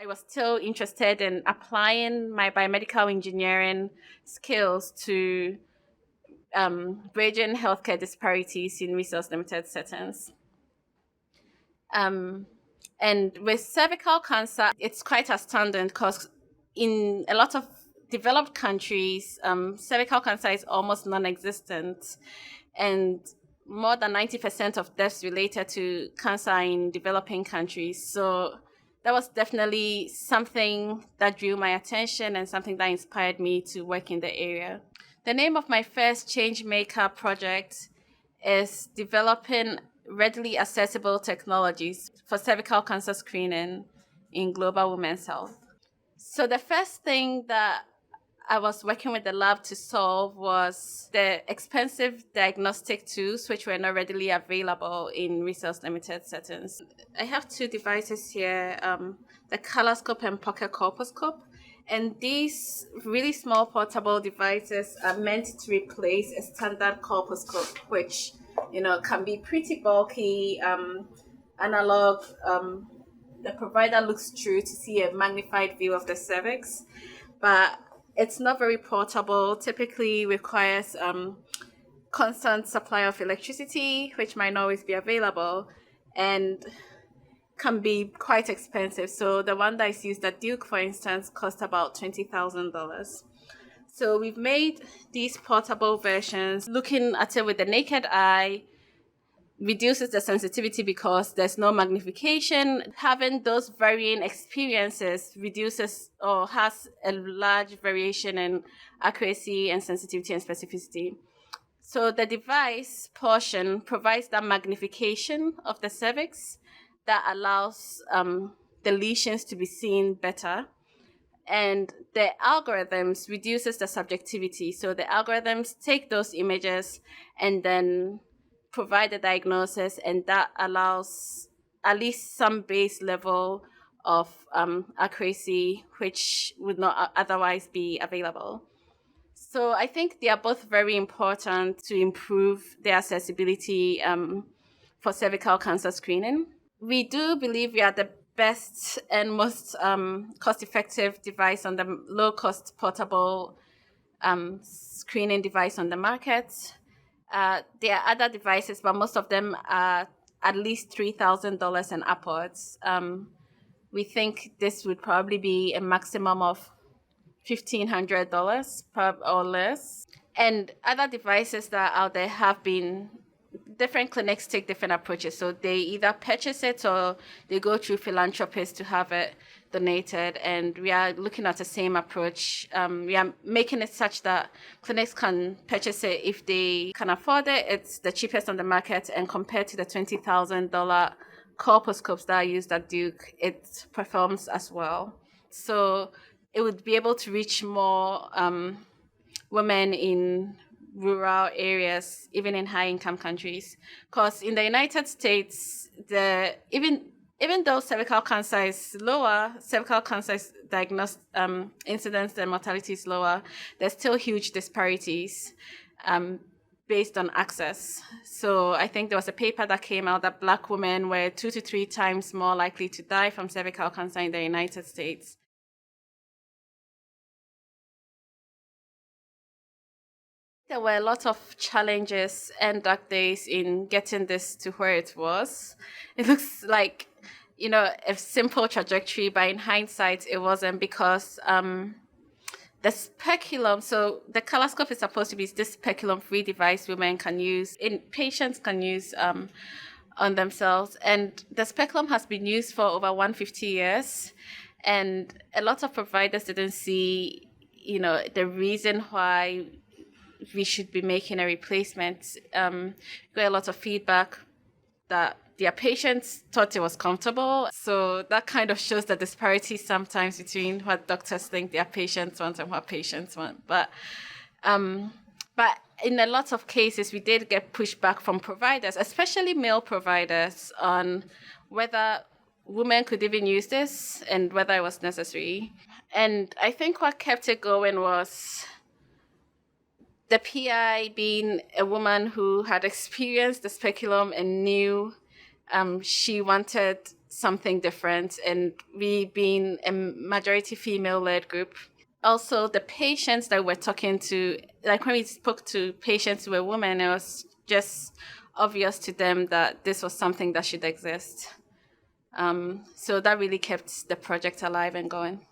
I was still interested in applying my biomedical engineering skills to bridging healthcare disparities in resource limited settings. Um, and with cervical cancer, it's quite astounding because in a lot of developed countries, cervical cancer is almost non existent. And more than 90% of deaths related to cancer in developing countries. So that was definitely something that drew my attention and something that inspired me to work in the area. The name of my first Changemaker project is developing readily accessible technologies for cervical cancer screening in global women's health. So the first thing that I was working with the lab to solve was the expensive diagnostic tools which were not readily available in resource limited settings. I have two devices here, the coloscope and pocket colposcope. And these really small portable devices are meant to replace a standard colposcope, which, can be pretty bulky, analog. The provider looks through to see a magnified view of the cervix, but it's not very portable, typically requires constant supply of electricity, which might not always be available, and can be quite expensive. So the one that is used at Duke, for instance, cost about $20,000. So we've made these portable versions. Looking at it with the naked eye reduces the sensitivity because there's no magnification. Having those varying experiences reduces or has a large variation in accuracy and sensitivity and specificity. So the device portion provides that magnification of the cervix that allows the lesions to be seen better. And the algorithms reduces the subjectivity. So the algorithms take those images and then provide a diagnosis, and that allows at least some base level of accuracy, which would not otherwise be available. So I think they are both very important to improve the accessibility for cervical cancer screening. We do believe we are the best and most cost-effective device on the low-cost portable screening device on the market. There are other devices, but most of them are at least $3,000 and upwards. We think this would probably be a maximum of $1,500 or less. And other devices that are out there have been different clinics take different approaches. So they either purchase it or they go through philanthropists to have it donated. And we are looking at the same approach. We are making it such that clinics can purchase it if they can afford it. It's the cheapest on the market. And compared to the $20,000 colposcopes that are used at Duke, it performs as well. So it would be able to reach more women in rural areas, even in high-income countries. Because in the United States, even though cervical cancer is lower, cervical cancer is diagnosed incidence and mortality is lower, there's still huge disparities based on access. So I think there was a paper that came out that Black women were 2 to 3 times more likely to die from cervical cancer in the United States. There were a lot of challenges and dark days in getting this to where it was. It looks like, a simple trajectory, but in hindsight, it wasn't because the speculum, so the coloscope is supposed to be this speculum-free device patients can use on themselves. And the speculum has been used for over 150 years. And a lot of providers didn't see, the reason why we should be making a replacement. Got a lot of feedback that their patients thought it was comfortable. So that kind of shows the disparity sometimes between what doctors think their patients want and what patients want. But in a lot of cases, we did get pushback from providers, especially male providers, on whether women could even use this and whether it was necessary. And I think what kept it going was the PI being a woman who had experienced the speculum and knew she wanted something different, and we being a majority female led group. Also, the patients that we're talking to, like when we spoke to patients who were women, it was just obvious to them that this was something that should exist. So that really kept the project alive and going.